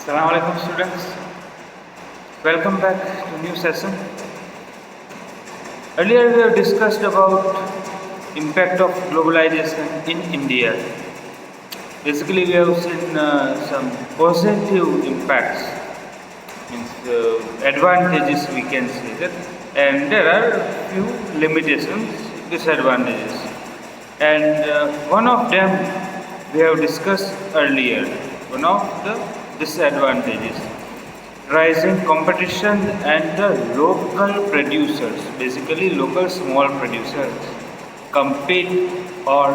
Assalamu alaikum students. Welcome back to new session. Earlier we have discussed about impact of globalization in India. Basically we have seen some positive impacts, means advantages we can say that, and there are few limitations, disadvantages, and one of them we have discussed earlier. One of the disadvantages, rising competition and the local producers, basically local small producers, compete or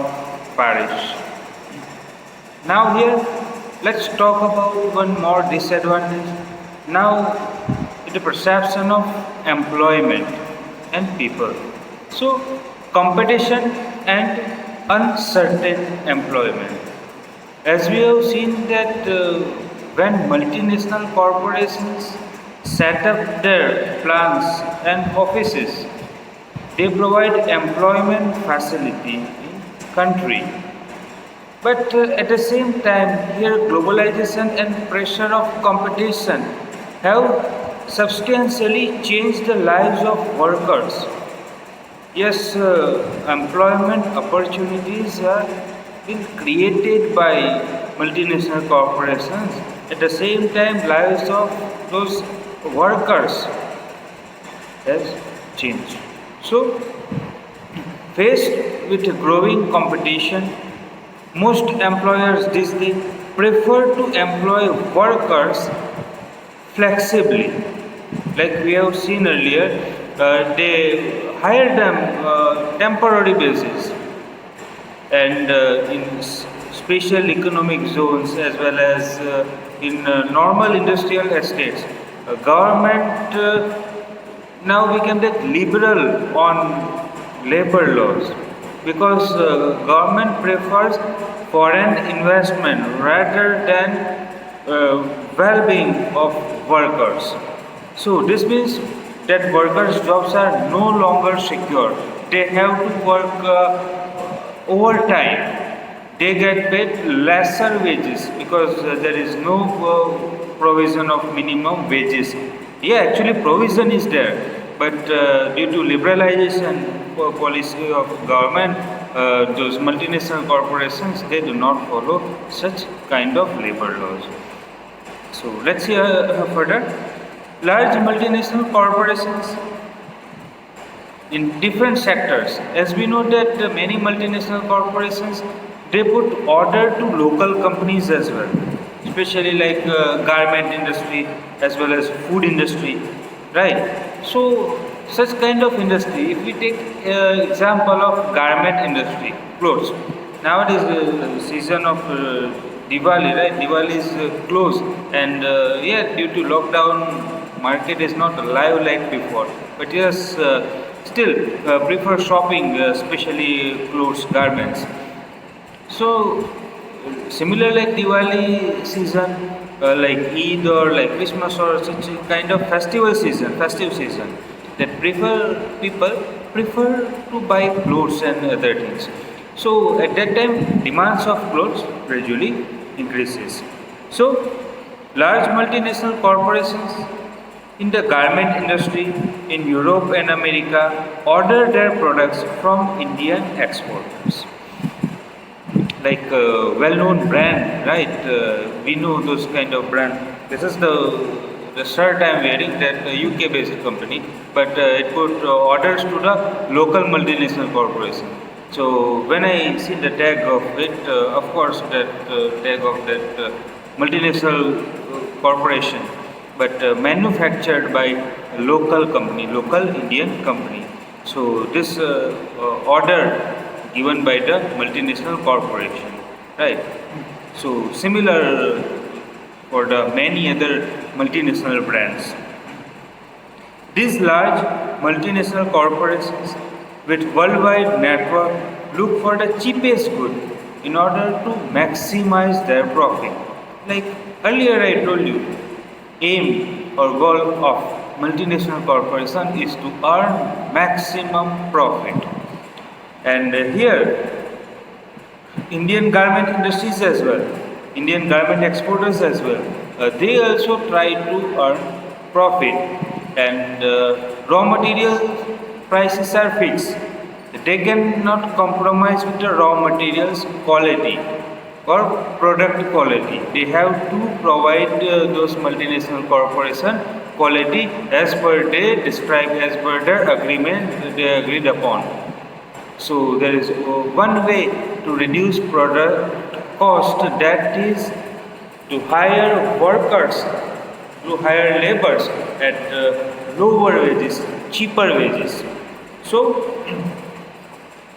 perish. Now here, let's talk about one more disadvantage. Now, the perception of employment and people. So, competition and uncertain employment. As we have seen that when multinational corporations set up their plants and offices, they provide employment facility in country. But at the same time, here globalization and pressure of competition have substantially changed the lives of workers. Yes, employment opportunities are been created by multinational corporations. At the same time, lives of those workers has changed. So, faced with growing competition, most employers these days prefer to employ workers flexibly. Like we have seen earlier, they hire them temporary basis, and in special economic zones as well as in normal industrial estates. Government now became that liberal on labor laws because government prefers foreign investment rather than well-being of workers. So this means that workers' jobs are no longer secure. They have to work overtime. They get paid lesser wages because there is no provision of minimum wages. Yeah, actually provision is there, but due to liberalization policy of government, those multinational corporations, they do not follow such kind of labor laws. So let's see further. Large multinational corporations in different sectors. As we know that many multinational corporations, they put order to local companies as well, especially like garment industry as well as food industry, right? So such kind of industry, if we take example of garment industry, clothes. Nowadays season of Diwali, right? Diwali is closed, and yeah, due to lockdown, market is not alive like before. But yes, still prefer shopping, especially clothes, garments. So similar like Diwali season, like Eid or like Christmas or such kind of festive season, that people prefer to buy clothes and other things. So at that time, demands of clothes gradually increases. So large multinational corporations in the garment industry in Europe and America order their products from Indian exporters. Like well-known brand, right? We know those kind of brand. This is the shirt I am wearing, that UK-based company, but it put orders to the local multinational corporation. So when I see the tag of it, of course that tag of that multinational corporation, but manufactured by a local company, local Indian company. So this order given by the multinational corporation, right? So similar for the many other multinational brands. These large multinational corporations with worldwide network look for the cheapest good in order to maximize their profit. Like earlier I told you, aim or goal of multinational corporation is to earn maximum profit. And here Indian garment industries as well, Indian garment exporters as well, they also try to earn profit, and raw material prices are fixed. They cannot compromise with the raw materials quality or product quality. They have to provide those multinational corporation quality as per they describe, as per their agreement they agreed upon. So there is one way to reduce product cost, that is to hire workers, to hire laborers at lower wages, cheaper wages. So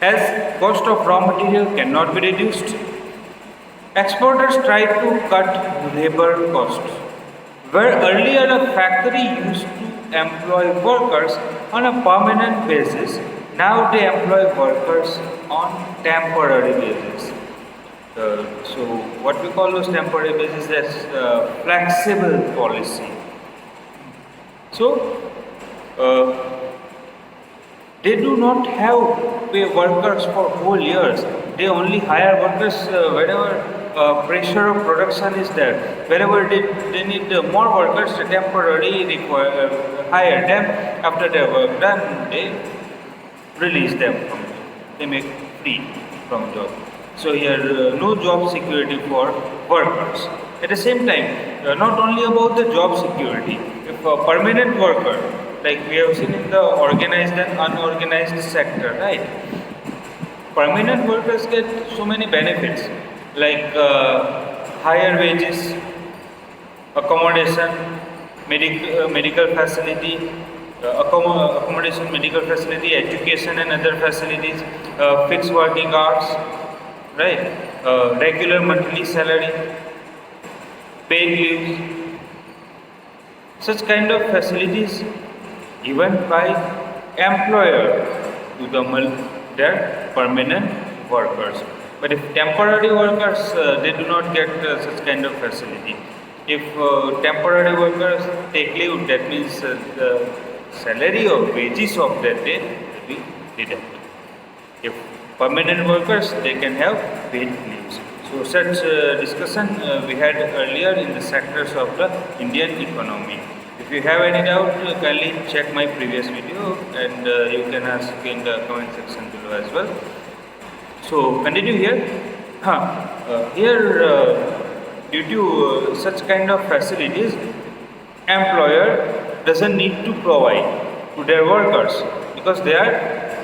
as cost of raw material cannot be reduced, exporters try to cut labor costs. Where earlier a factory used to employ workers on a permanent basis, now they employ workers on temporary basis. So what we call those temporary basis as flexible policy. So they do not have pay workers for whole years. They only hire workers wherever pressure of production is there. Wherever they need more workers, they temporarily hire them. After their work done, they release them from job. They make free from job. So here, no job security for workers. At the same time, not only about the job security, if a permanent worker, like we have seen in the organized and unorganized sector, right? Permanent workers get so many benefits, like higher wages, accommodation, medical facility, accommodation, medical facility, education and other facilities, fixed working hours, right? Regular monthly salary, paid leaves, such kind of facilities given by employer to their permanent workers. But if temporary workers, they do not get such kind of facility. If temporary workers take leave, that means the salary or wages of that day will be deducted. If permanent workers, they can have paid leaves. So such discussion we had earlier in the sectors of the Indian economy. If you have any doubt, kindly check my previous video, and you can ask in the comment section below as well. So continue here. Due to such kind of facilities, employer doesn't need to provide to their workers because they are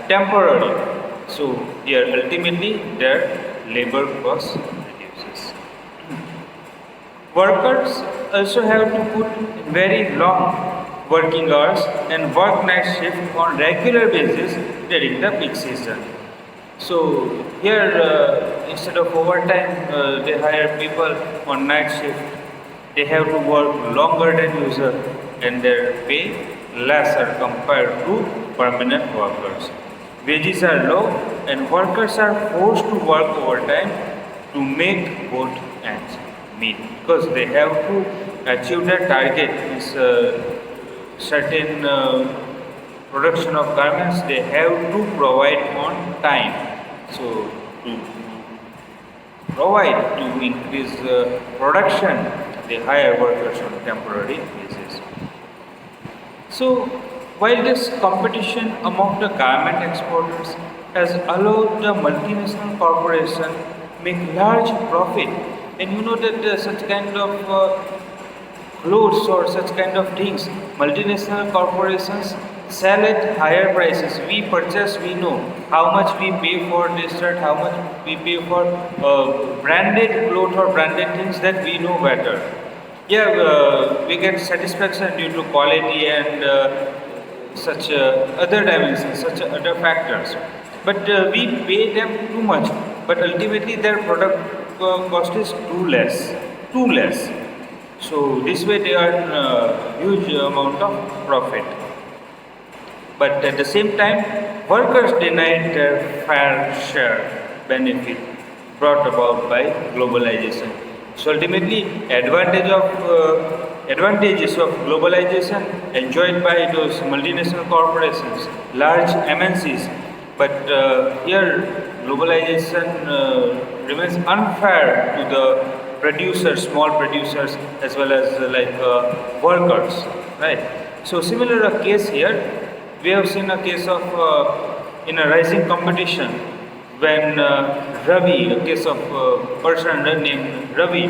temporary. So here ultimately their labor cost reduces. Workers also have to put very long working hours and work night shift on regular basis during the peak season. So here instead of overtime, they hire people on night shift. They have to work longer than usual and their pay lesser compared to permanent workers. Wages are low and workers are forced to work overtime to make both ends meet because they have to achieve their target. Is certain production of garments they have to provide on time. So to provide to increase production, they hire workers on temporary basis. So while this competition among the garment exporters has allowed the multinational corporation make large profit, and you know that such kind of clothes or such kind of things, multinational corporations sell at higher prices. We purchase, we know how much we pay for this shirt, how much we pay for branded clothes or branded things, that we know better. Yeah, we get satisfaction due to quality and such other dimensions, such other factors. But we pay them too much, but ultimately their product cost is too less. So this way they earn a huge amount of profit. But at the same time, workers denied their fair share benefit brought about by globalization. So ultimately, advantages of globalization enjoyed by those multinational corporations, large MNCs. But here, globalization remains unfair to the producers, small producers, as well as workers, right? So similar a case here, we have seen a case of in a rising competition when Ravi, a case of person named Ravi,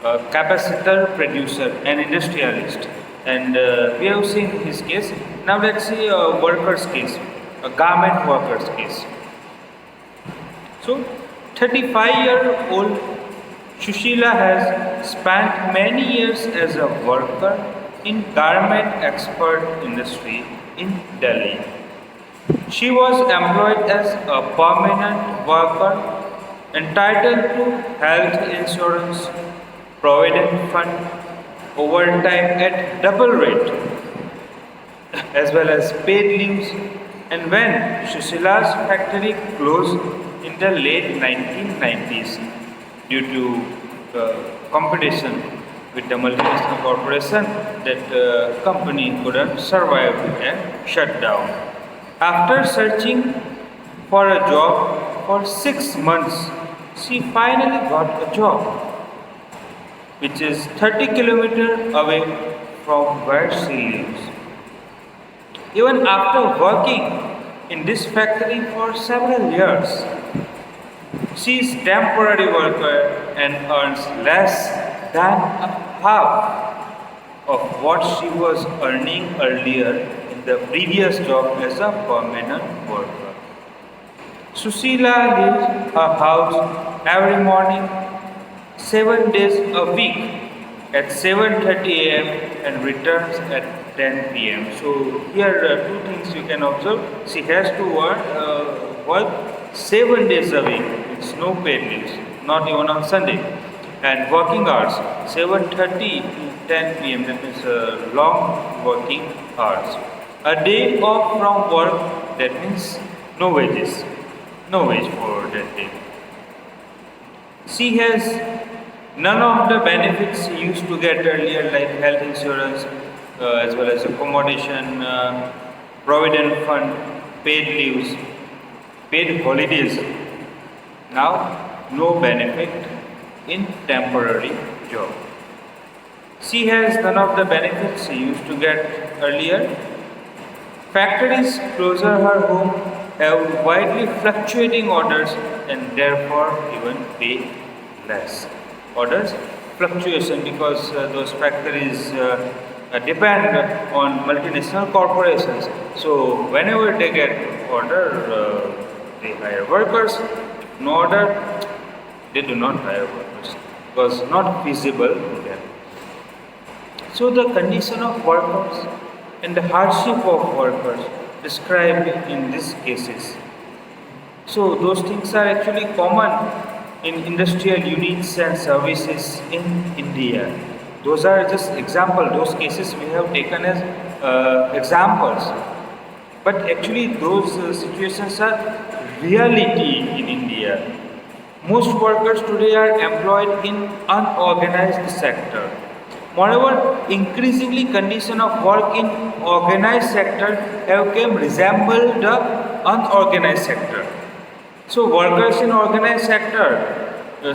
a capacitor producer and industrialist, and we have seen his case. Now let's see a worker's case, a garment worker's case. So 35-year-old Shushila has spent many years as a worker in garment export industry in Delhi. She was employed as a permanent worker entitled to health insurance, provident fund, overtime at double rate, as well as paid leaves. And when Shushila's factory closed in the late 1990s due to competition with the multinational corporation, that company couldn't survive and shut down. After searching for a job for 6 months, she finally got a job, which is 30 kilometers away from where she lives. Even after working in this factory for several years, she is temporary worker and earns less than half of what she was earning earlier in the previous job as a permanent worker. Susila leaves her house every morning 7 days a week at 7:30 a.m. and returns at 10 p.m. So here are two things you can observe. She has to work 7 days a week with no paid leaves, not even on Sunday. And working hours 7:30 to 10 p.m. That means long working hours. A day off from work, that means no wages, no wage for that day. She has none of the benefits she used to get earlier, like health insurance, as well as accommodation, provident fund, paid leaves, paid holidays. Now, no benefit in temporary job. She has none of the benefits she used to get earlier. Factories closer her home have widely fluctuating orders and therefore even pay less. Orders fluctuation because those factories depend on multinational corporations. So whenever they get order, they hire workers. No order, they do not hire workers because not feasible to them. So the condition of workers and the hardship of workers described in these cases. So those things are actually common in industrial units and services in India. Those are just examples. Those cases we have taken as examples. But actually those situations are reality in India. Most workers today are employed in unorganized sector. Moreover, increasingly condition of work in organized sector have come resemble the unorganized sector. So workers in organized sector,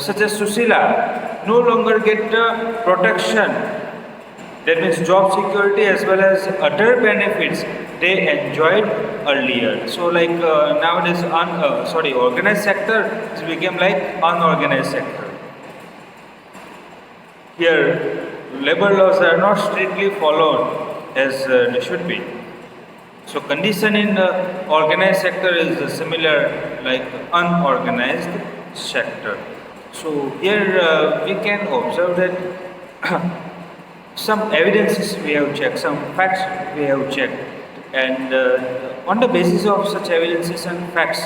such as Susila, no longer get the protection, that means job security as well as other benefits they enjoyed earlier. So like nowadays, organized sector has become like unorganized sector. Here, labor laws are not strictly followed as they should be. So condition in the organized sector is similar like unorganized sector. So here we can observe that some evidences we have checked, some facts we have checked, and on the basis of such evidences and facts,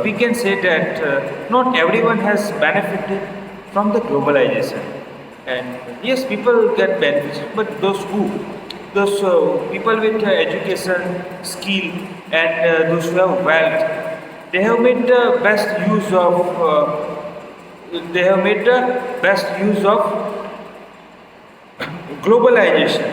we can say that not everyone has benefited from the globalization. And yes, people get benefits, but those people with education, skill, and those who have wealth, they have made the best use of globalization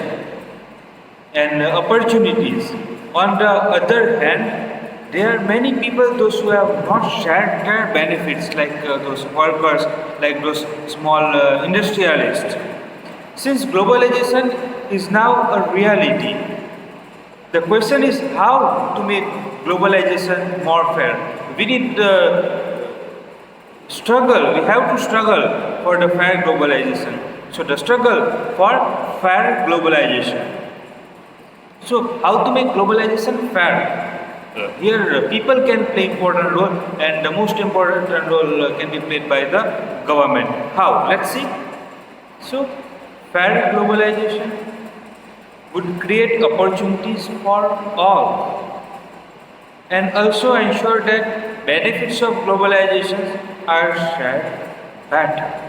and opportunities. On the other hand, there are many people, those who have not shared their benefits, like those workers, like those small industrialists. Since globalization is now a reality, the question is how to make globalization more fair. We need struggle, we have to struggle for the fair globalization. So the struggle for fair globalization. So how to make globalization fair? Here people can play important role, and the most important role can be played by the government. How? Let's see. So fair globalization would create opportunities for all and also ensure that benefits of globalization are shared better.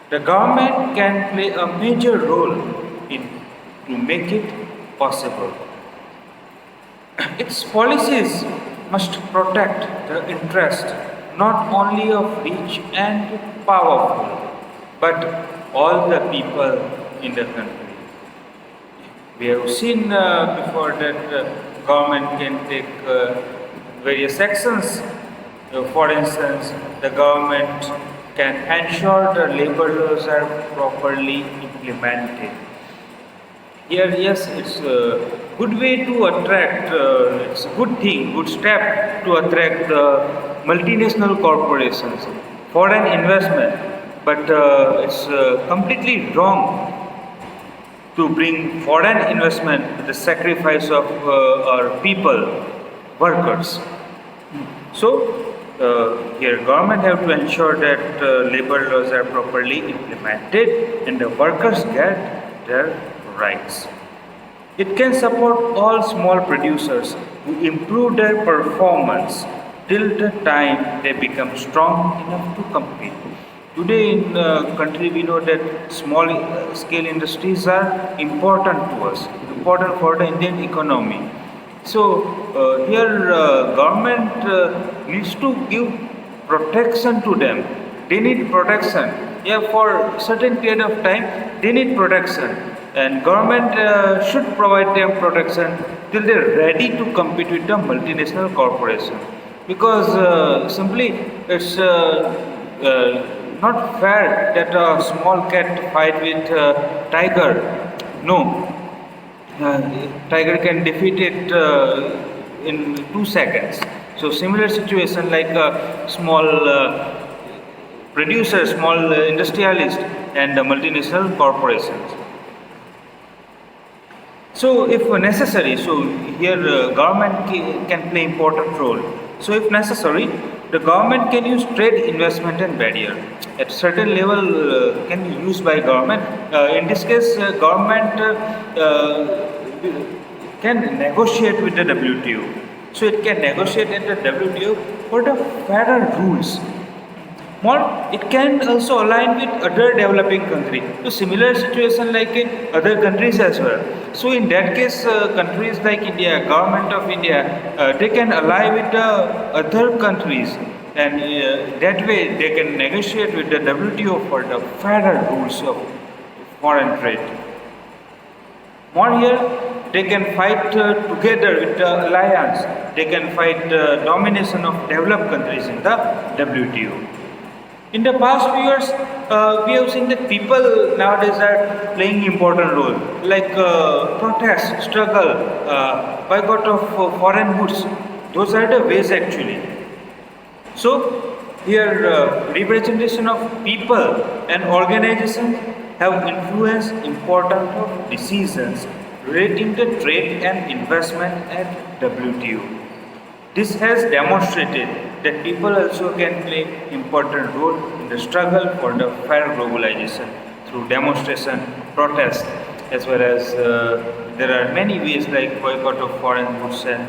The government can play a major role in to make it possible. Its policies must protect the interest not only of rich and powerful, but all the people in the country. We have seen before that government can take various actions. For instance, the government can ensure the labor laws are properly implemented. Here, yes, it's a good way to attract, it's a good thing, good step to attract multinational corporations, foreign investment, but it's completely wrong to bring foreign investment with the sacrifice of our people, workers. So, here government have to ensure that labor laws are properly implemented and the workers get their rights. It can support all small producers who improve their performance till the time they become strong enough to compete. Today in the country we know that small scale industries are important to us, important for the Indian economy. So here government needs to give protection to them. They need protection. Yeah, for certain period of time they need protection, and government should provide them protection till they're ready to compete with the multinational corporation. Because simply it's not fair that a small cat fight with tiger. No, tiger can defeat it in 2 seconds. So similar situation like a small producer, small industrialist, and multinational corporations. So if necessary, so here government can play important role. So if necessary, the government can use trade investment and barrier. At certain level can be used by government. In this case, government can negotiate with the WTO. So it can negotiate at the WTO for the fairer rules. More, it can also align with other developing countries. So similar situation like in other countries as well. So in that case, countries like India, government of India, they can ally with the other countries, and that way they can negotiate with the WTO for the fairer rules of foreign trade. More here, they can fight together with the alliance. They can fight the domination of developed countries in the WTO. In the past few years, we have seen that people nowadays are playing important role, like protest, struggle, boycott of foreign goods. Those are the ways actually. So here, representation of people and organizations have influenced important of decisions relating to trade and investment at WTO. This has demonstrated that people also can play important role in the struggle for the fair globalization through demonstration, protest, as well as there are many ways like boycott of foreign goods, and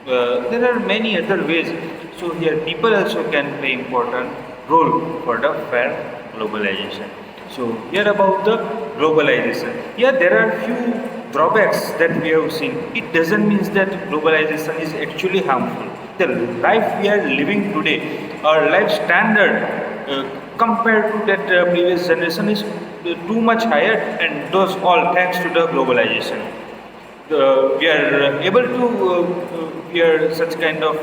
there are many other ways. So here people also can play important role for the fair globalization. So here about the globalization. Yeah, there are few drawbacks that we have seen. It doesn't mean that globalization is actually harmful. The life we are living today, our life standard compared to that previous generation is too much higher, and those all thanks to the globalization. we are able to wear such kind of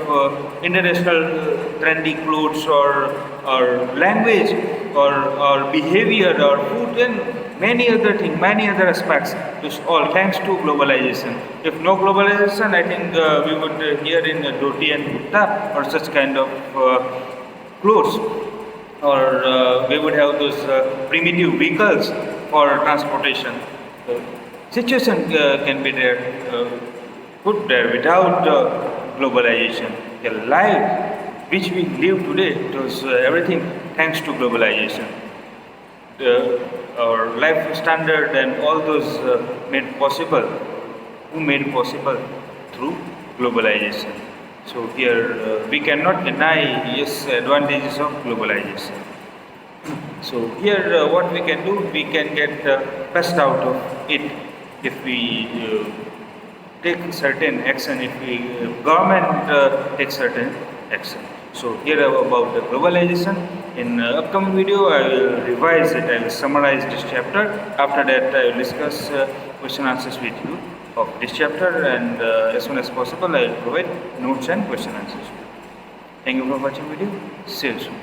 international trendy clothes or language or behavior or food and many other things, many other aspects. It's all thanks to globalization. If no globalization, I think we would hear in dhoti and kurta or such kind of clothes, or we would have those primitive vehicles for transportation. Situation can be there, put there without globalization. The life which we live today, it was everything thanks to globalization. Our life standard and all those made possible, who made possible through globalization. So here we cannot deny yes advantages of globalization. So here what we can do, we can get best out of it if we take certain action, if we government takes certain action. So here about the globalization. In upcoming video I will revise it, I will summarize this chapter. After that I will discuss question answers with you of this chapter, and as soon as possible I will provide notes and question answers. Thank you for watching video. See you soon.